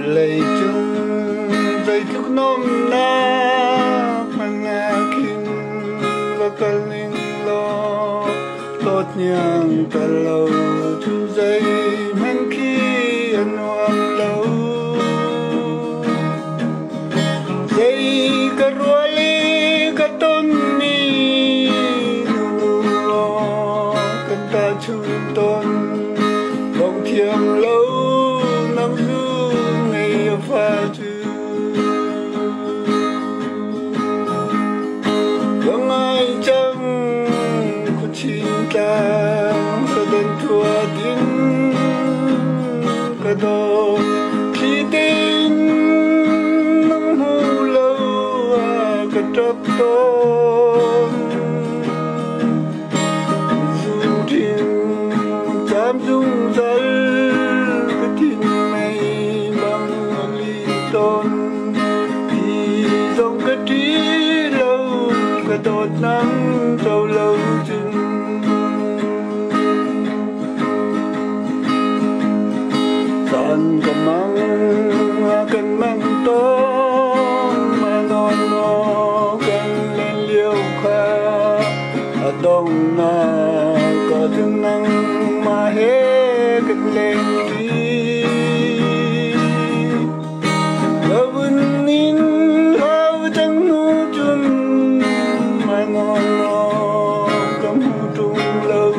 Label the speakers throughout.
Speaker 1: lấy chung dây chúc nôm na mang ngà kinh và cả linh lo tốt nhang cả lâu chung dây mang khi ăn hoang lâu dây cả ruoli cả tôn mi lo cần ta chung tôn lòng thiềm lâu nắng du ngày pha chư không ai chẳng có chín ta có đơn thua tin có đồ khi tin nắng hú lâu có trấp tôn dung thiên chạm dung dây cái thiên này bằng ly tôn thì dòng cái trí lâu cái đột nắng trâu lâu chừng dọn cầm mang tôm mà non nó cần lên liêu kha ở đông na có tiếng nắng mà hết cần lên đi có vun nín hao trắng nu chun mà non nó cầm hu trung lâu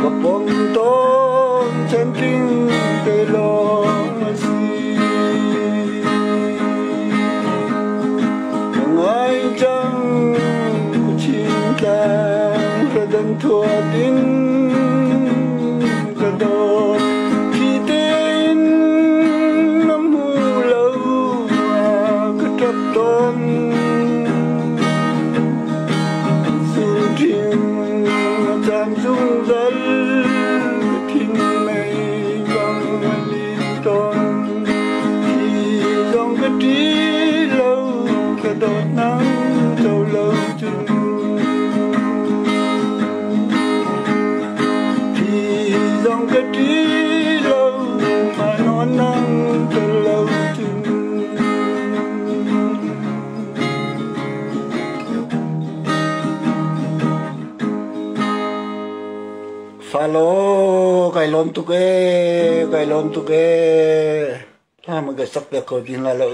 Speaker 1: có bom tôm chân kinh tê lo si ai chẳng có chín tang có đơn thua tin có đột khi tên năm hú lâu có trấp tôn dù thiên chạm dung dần thiên này bằng liên tôn thì dòng cái trí lâu cái đột nắng trâu lâu chừng thì dòng cái trí lâu mà nó nắng trâu lâu chừng Falo kay lon tuke làm cái sắp việc của tin là lỡ